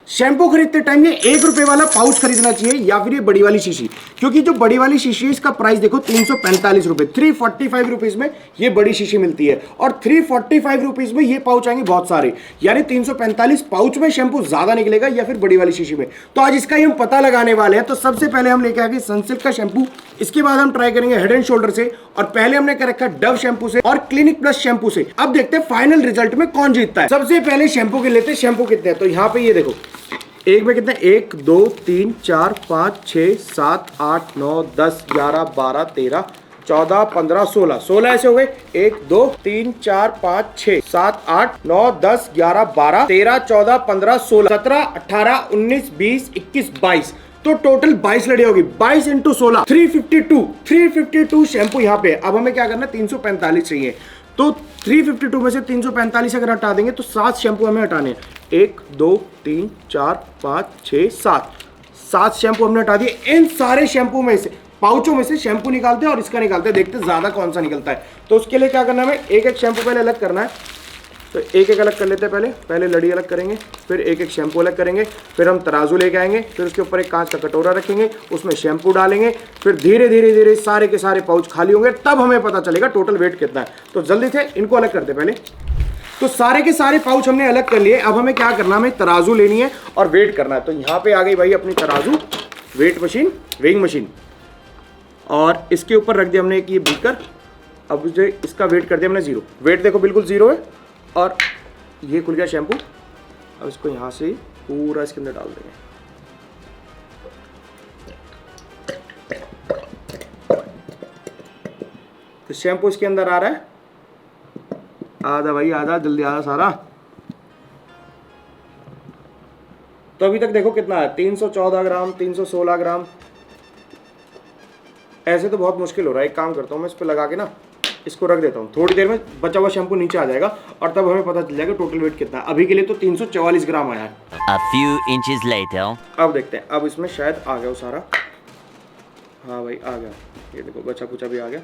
Shampoo खरीदते time ये 1 रुपए वाला पाउच खरीदना चाहिए या फिर ये बड़ी वाली शीशी, क्योंकि जो बड़ी वाली शीशी है इसका प्राइस देखो 345 रुपए, 345 रुपीज में ये बड़ी शीशी मिलती है और 345 रुपीज में ये पाउच आएंगे बहुत सारे, यानी 345 पाउच में शैम्पू ज्यादा निकलेगा या फिर बड़ी वाली शीशी में। तो आज इसका ही हम पता लगाने वाले हैं। तो सबसे पहले हम लेके आएंगे सनसिल्क का शैम्पू, इसके बाद हम ट्राई करेंगे हेड एंड शोल्डर से, और पहले हमने कर रखा डव शैम्पू से और क्लिनिक प्लस शैम्पू से। अब देखते हैं फाइनल रिजल्ट में कौन जीतता है। सबसे पहले शैम्पू के लेते हैं, शैम्पू कितने हैं तो यहाँ पे ये देखो एक में कितने 1 2 3 4 5 6 7 8 9 10 11 12 13 14 15 16 ऐसे हो गए। 1 2 3 4 5 6 7 8 9 10 11 12 13 14 15 16 17 18 19 20 21 22, तो टोटल 22 लड़ी होगी। 22 इंटू 16 352 शैम्पू यहाँ पे। अब हमें क्या करना है 345 चाहिए, तो 352 में से 345 अगर हटा देंगे तो 7 शैम्पू हमें हटाने हैं। 1 2 3 4 5 6 7 शैम्पू हमने हटा दिए। इन सारे शैम्पू में से पाउचों में से शैम्पू निकालते हैं और इसका निकालते हैं, देखते हैं ज्यादा कौन सा निकलता है। तो उसके लिए क्या करना है हमें एक एक शैम्पू पहले अलग करना है, तो एक एक अलग कर लेते हैं। पहले लड़ी अलग करेंगे, फिर एक एक शैम्पू अलग करेंगे, फिर हम तराजू लेके आएंगे, फिर उसके ऊपर एक कांच का कटोरा रखेंगे, उसमें शैम्पू डालेंगे, फिर धीरे धीरे सारे के सारे पाउच खाली होंगे, तब हमें पता चलेगा टोटल वेट कितना है। तो जल्दी से इनको अलग करते पहले। तो सारे के सारे पाउच हमने अलग कर लिए। अब हमें क्या करना है, हमें तराजू लेनी है और वेट करना है। तो यहाँ पे आ गई भाई अपनी तराजू, वेट मशीन, वेइंग मशीन, और इसके ऊपर रख दिया हमने एक ये बीकर। अब जो इसका वेट कर दिया हमने 0, वेट देखो बिल्कुल 0 है, और ये खुल गया शैम्पू। अब इसको यहाँ से पूरा इसके अंदर डाल देंगे। तो शैम्पू इसके अंदर आ रहा है, आधा भाई आधा, जल्दी आधा सारा। तो अभी तक देखो कितना है 314 ग्राम, 316 ग्राम। ऐसे तो बहुत मुश्किल हो रहा है। एक काम करता हूँ मैं इस पर लगा के ना इसको रख देता हूँ, थोड़ी देर में बचा हुआ शैम्पू नीचे आ जाएगा और तब हमें पता चल जाएगा टोटल वेट कितना है। अभी के लिए तो 344 ग्राम आया है। A few inches later. अब देखते हैं, अब इसमें शायद आ गया वो सारा। हाँ भाई आ गया, ये देखो बचा कुचा भी आ गया।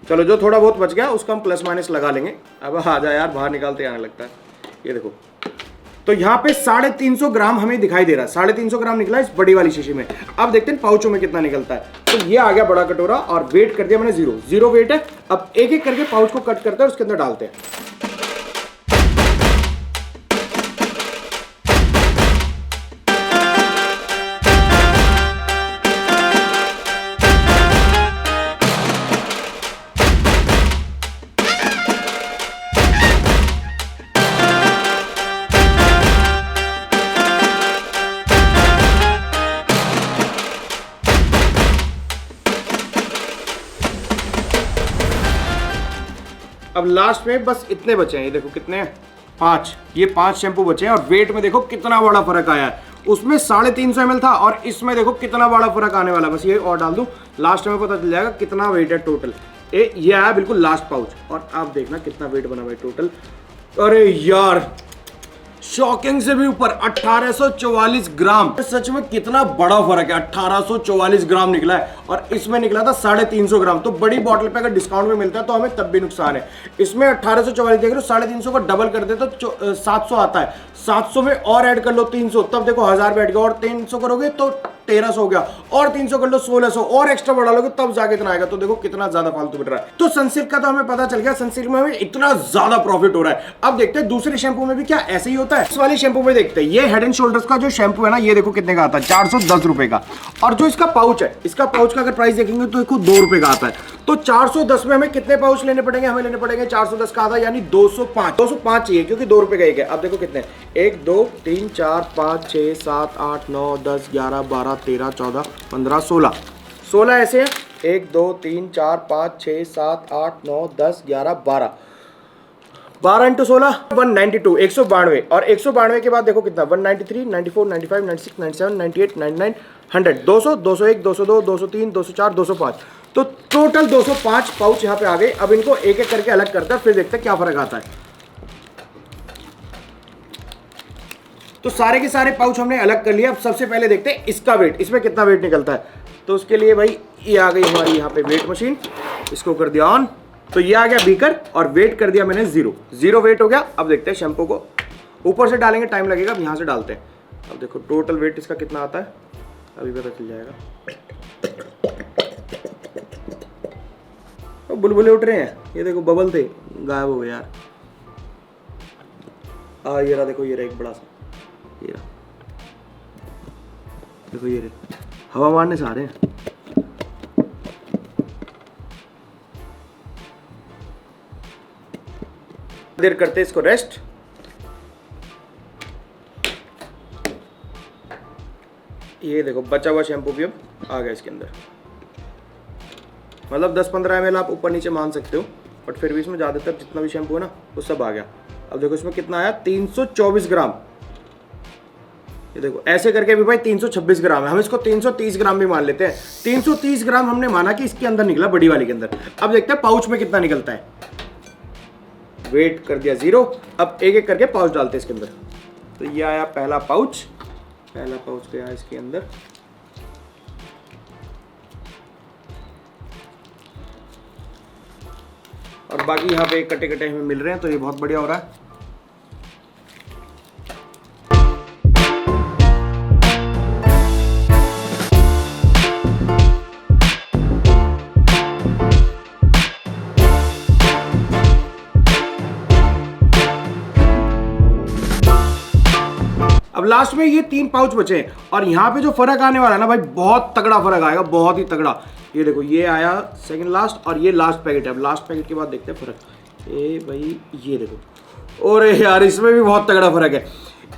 चलो जो थोड़ा बहुत बच गया उसका हम प्लस माइनस लगा लेंगे। अब आ जाए यार, बाहर निकालते आने लगता है। ये देखो, तो यहाँ पे 350 ग्राम हमें दिखाई दे रहा है, 350 ग्राम निकला इस बड़ी वाली शीशी में। अब देखते हैं पाउचों में कितना निकलता है। तो ये आ गया बड़ा कटोरा और वेट कर दिया मैंने 0 वेट है। अब एक एक करके पाउच को कट करते हैं और उसके अंदर डालते हैं। अब लास्ट में बस इतने बचे हैं, ये देखो कितने हैं 5, ये 5 शैम्पू बचे हैं। और वेट में देखो कितना बड़ा फर्क आया है। उसमें 350 ml था और इसमें देखो कितना बड़ा फर्क आने वाला है। बस ये और डाल दूं, लास्ट में पता चल जाएगा कितना वेट है टोटल। ये आया बिल्कुल लास्ट पाउच, और आप देखना कितना वेट बना भाई टोटल। अरे यार शॉकिंग से भी ऊपर 1844 ग्राम। सच में कितना बड़ा फर्क है, 1844 ग्राम निकला है और इसमें निकला था 350 ग्राम। तो बड़ी बोतल पे अगर डिस्काउंट में मिलता है तो हमें तब भी नुकसान है। इसमें 1844 देख रहे हो, 350 को डबल कर दे तो 700 आता है। 700 में और ऐड कर लो 300, तब देखो 1000 बैठ गया, और 300 करोगे तो 1300 हो गया, और 300 कर लो 1600, और एक्स्ट्रा बढ़ा लोगे तब जाके इतना आएगा। तो देखो कितना ज्यादा फालतू बिक रहा है। तो सनसिल्क का तो हमें पता चल गया, सनसिल्क में हमें इतना ज्यादा प्रॉफिट हो रहा है। अब देखते हैं दूसरे शैम्पू में भी क्या ऐसे ही होता है। इस वाले शैम्पू में देखते हैं, ये हेड एंड शोल्डर्स का जो शैम्पू है ना, ये देखो कितने का आता है 410 रुपए का। और जो इसका पाउच है, इसका पाउच का अगर प्राइस देखेंगे तो देखो 2 रुपए का आता है। तो 410 में हमें कितने पाउच लेने पड़ेंगे, हमें लेने पड़ेंगे 410 का आधा, यानी 205 चाहिए, क्योंकि 2 रुपए का एक है। अब देखो कितने, 1 2 3 4 5 6 7 8 9 10 11 12 13 14 15 16 ऐसे है। 1 2 3 4 5 6 7 8 9 10 11 12 इंटू 16 192, 192। और 192 के बाद देखो कितना 193 94 95 96 97 98 99 100, 200 201 202 203 204 205। तो टोटल 205 पाउच यहाँ पे आ गए। अब इनको एक एक करके अलग करते हैं, फिर देखते हैं क्या फर्क आता है। तो सारे के सारे पाउच हमने अलग कर लिया। अब सबसे पहले देखते हैं इसका वेट, इसमें कितना वेट निकलता है। तो उसके लिए भाई ये आ गई हमारी यहाँ पे वेट मशीन, इसको कर दिया ऑन। तो ये आ गया बीकर और वेट कर दिया मैंने 0 वेट हो गया। अब देखते हैं शैम्पू को ऊपर से डालेंगे, टाइम लगेगा, अब यहाँ से डालते हैं। अब देखो टोटल वेट इसका कितना आता है, अभी पता चल जाएगा। तो बुलबुले उठ रहे हैं, ये देखो बबल थे गायब हो गए यार। ये रहा, देखो ये रहा एक बड़ा सा, ये रहा देखो, ये रहे हवा मारने से आ रहे हैं। देर करते इसको रेस्ट। ये देखो बचा हुआ शैम्पू भी अब आ गया इसके अंदर, मतलब 10-15 ml आप ऊपर नीचे मान सकते हो, बट फिर भी इसमें ज़्यादातर जितना भी शैम्पू है ना वो सब आ गया। अब देखो इसमें कितना आया, 324 ग्राम। ये देखो ऐसे करके भी भाई 326 ग्राम है, हम इसको 330 ग्राम भी मान लेते हैं। 330 ग्राम हमने माना कि इसके अंदर निकला, बड़ी वाली के अंदर। अब देखते हैं पाउच में कितना निकलता है। वेट कर दिया 0, अब एक एक करके पाउच डालते हैं इसके अंदर। तो ये आया पहला पाउच गया इसके अंदर। और बाकी यहाँ पे कटे कटे हमें मिल रहे हैं, तो ये बहुत बढ़िया हो रहा है। अब लास्ट में ये 3 पाउच बचे हैं और यहाँ पे जो फर्क आने वाला है ना भाई, बहुत तगड़ा फर्क आएगा, बहुत ही तगड़ा। ये देखो ये आया सेकंड लास्ट और ये लास्ट पैकेट है। अब लास्ट पैकेट के बाद देखते हैं फर्क। ए भाई ये देखो, और यार इसमें भी बहुत तगड़ा फर्क है।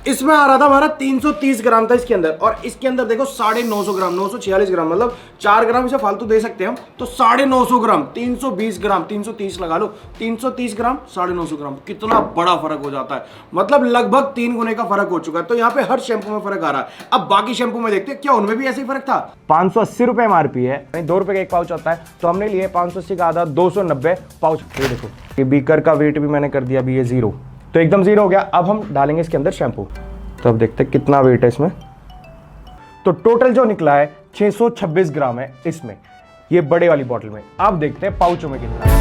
इसमें आ रहा था हमारा 330 ग्राम था इसके अंदर, और इसके अंदर देखो 950 ग्राम, 946 ग्राम, मतलब 4 ग्राम इसे फालतू दे सकते हैं हम। तो 950 ग्राम, 320 ग्राम, 330 लगा लो, 330 ग्राम, 950 ग्राम, कितना बड़ा फर्क हो जाता है। मतलब लगभग 3 गुने का फर्क हो चुका है। तो यहाँ पे हर शैम्पू में फर्क आ रहा है। अब बाकी शैम्पू में देखते हैं क्या उनमें भी ऐसे ही फर्क था। 580 रुपए MRP है, 2 रुपए का एक पाउच आता है, तो हमने लिए 580 का आधा 290 पाउच। ये देखो ये बीकर का वेट भी मैंने कर दिया अभी ये 0, तो एकदम 0 हो गया। अब हम डालेंगे इसके अंदर शैम्पू, तो अब देखते हैं कितना वेट है इसमें। तो टोटल जो निकला है 626 ग्राम है इसमें, ये बड़े वाली बोतल में। अब देखते हैं पाउचों में कितना है।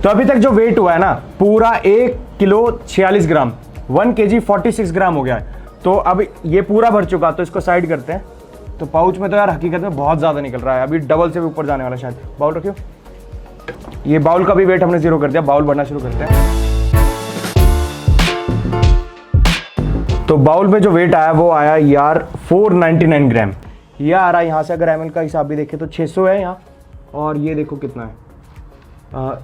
तो अभी तक जो वेट हुआ है ना, पूरा 1 किलो 46 ग्राम, 1 kg 46 ग्राम हो गया है। तो अब ये पूरा भर चुका, तो इसको साइड करते हैं। तो पाउच में तो यार हकीकत में बहुत ज्यादा निकल रहा है, अभी डबल से भी ऊपर जाने वाला शायद। बाउल रखियो, ये बाउल का भी वेट हमने 0 कर दिया। बाउल भरना शुरू करते हैं। तो बाउल में जो वेट आया वो आया यार 499 ग्राम। ये आ रहा है यहाँ से, अगर ml का हिसाब भी देखें तो 600 है यहाँ, और ये देखो कितना है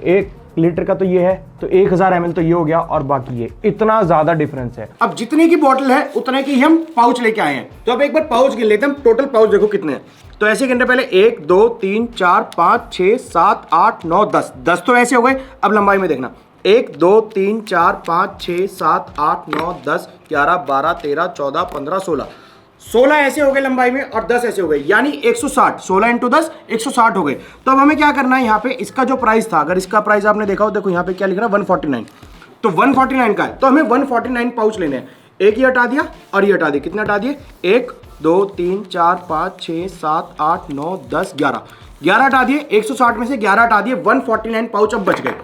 1 लीटर का, तो ये है, तो 1000 ml तो ये हो गया, और बाकी ये, इतना ज्यादा डिफरेंस है। अब जितने की बोतल है उतने की हम पाउच लेके आए हैं। तो अब एक बार पाउच गिन लेते हैं, टोटल पाउच देखो कितने हैं। तो ऐसे गिनने पहले 1 2 3 4 5 6 7 8 9 10, 10 तो ऐसे हो गए। अब लंबाई में देखना, 1 2 3 4 5 6 7 8 9 10 11 12 13 14 15 16 ऐसे हो गए लंबाई में, और 10 ऐसे हो गए, यानी 160। 16 × 10 160 हो गए। तो अब हमें क्या करना है, यहाँ पे इसका जो प्राइस था, अगर इसका प्राइस आपने देखा हो, देखो यहाँ पे क्या लिख रहा है 149, तो 149 का है। तो हमें 149 पाउच लेने हैं। एक ही हटा दिया और ये हटा दिया, कितने हटा दिए, 1 2 3 4 5 6 7 8 9 10 11 हटा दिए। 160 में से 11 हटा दिए, 149 पाउच अब बच गए।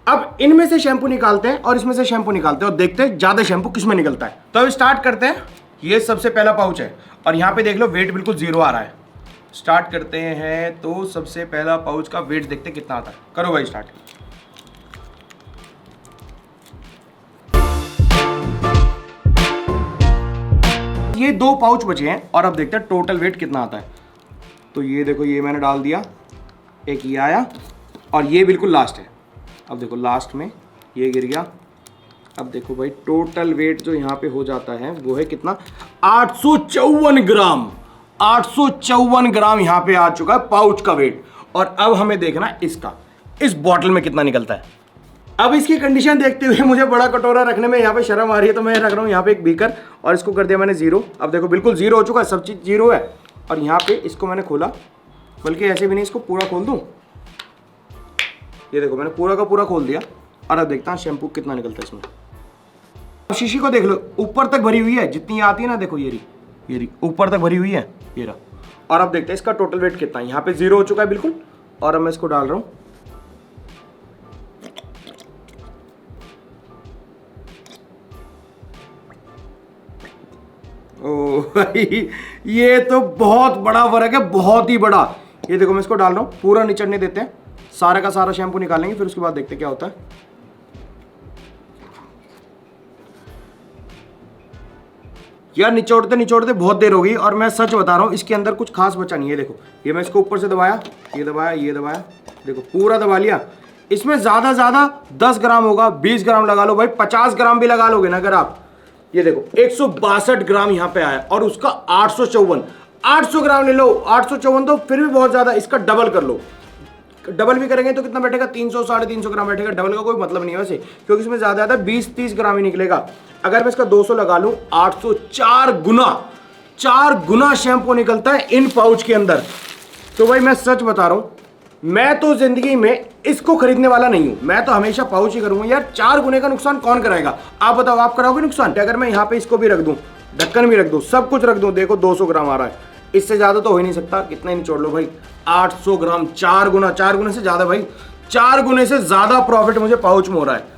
अब इनमें से शैम्पू निकालते हैं और इसमें से शैम्पू निकालते हैं, और देखते हैं ज्यादा शैम्पू किसमें निकलता है। तो अब स्टार्ट करते हैं। ये सबसे पहला पाउच है, और यहाँ पे देख लो वेट बिल्कुल 0 आ रहा है। स्टार्ट करते हैं। तो सबसे पहला पाउच का वेट देखते हैं कितना आता है। करो भाई स्टार्ट। ये 2 पाउच बचे हैं, और अब देखते हैं टोटल वेट कितना आता है। तो ये देखो ये मैंने डाल दिया, एक ये आया, और ये बिल्कुल लास्ट है। अब देखो लास्ट में ये गिर गया। अब देखो भाई टोटल वेट जो यहाँ पे हो जाता है वो है कितना, 854 ग्राम। 854 ग्राम यहाँ पे आ चुका है पाउच का वेट। और अब हमें देखना इसका, इस बॉटल में कितना निकलता है। अब इसकी कंडीशन देखते हुए मुझे बड़ा कटोरा रखने में यहाँ पे शर्म आ रही है, तो मैं रख रहा हूँ यहाँ पे एक बीकर, और इसको कर दिया मैंने 0। अब देखो बिल्कुल 0 हो चुका है, सब चीज़ 0 है। और यहाँ पे इसको मैंने खोला, बल्कि ऐसे भी नहीं, इसको पूरा खोल दूँ। ये देखो मैंने पूरा का पूरा खोल दिया, और अब देखता हूँ शैम्पू कितना निकलता है इसमें। अब शीशी को देख लो, ऊपर तक भरी हुई है, जितनी आती है ना, देखो ये रही ऊपर तक भरी हुई है, ये रहा। और अब देखते हैं इसका टोटल वेट कितना है। यहाँ पे 0 हो चुका है बिल्कुल, और अब मैं इसको डाल रहा हूँ। ओ भाई ये तो बहुत बड़ा फर्क है, बहुत ही बड़ा। ये देखो मैं इसको डाल रहा हूँ, पूरा निचड़ने देते हैं, सारा का सारा शैम्पू निकालेंगे, फिर उसके बाद देखते हैं क्या होता है। यार निचोड़ते निचोड़ते बहुत देर हो गई, और मैं सच बता रहा हूँ इसके अंदर कुछ खास बचा नहीं है। देखो ये मैं इसको ऊपर से दबाया, ये दबाया, ये दबाया, देखो पूरा दबा लिया। इसमें ज्यादा ज्यादा 10 ग्राम होगा, 20 ग्राम लगा लो भाई, 50 ग्राम भी लगा लोगे ना अगर आप। ये देखो 162 ग्राम यहाँ पे आया, और उसका 854 ग्राम ले लो। 854 तो फिर भी बहुत ज्यादा, इसका डबल कर लो। डबल भी करेंगे तो कितना बैठेगा, 300 350 ग्राम बैठेगा। डबल का कोई मतलब नहीं है वैसे, क्योंकि इसमें ज्यादा ज्यादा 20-30 ग्राम ही निकलेगा। अगर मैं इसका 200 लगा लूं, 804 गुना, 4 गुना शैम्पू निकलता है इन पाउच के अंदर। तो भाई मैं सच बता रहा हूं, मैं तो जिंदगी में इसको खरीदने वाला नहीं हूं, मैं तो हमेशा पाउच ही करूंगा यार। 4 गुने का नुकसान कौन कराएगा, आप बताओ, आप कराओगे नुकसान? अगर मैं यहाँ पे इसको भी रख दूं, ढक्कन भी रख दूं, सब कुछ रख दूं, देखो 200 ग्राम आ रहा है, इससे ज्यादा तो हो ही नहीं सकता। कितना ही निचोड़ लो भाई, 800 ग्राम, 4 गुना, 4 गुने से ज्यादा भाई, 4 गुने से ज्यादा प्रॉफिट मुझे पाउच में हो रहा है।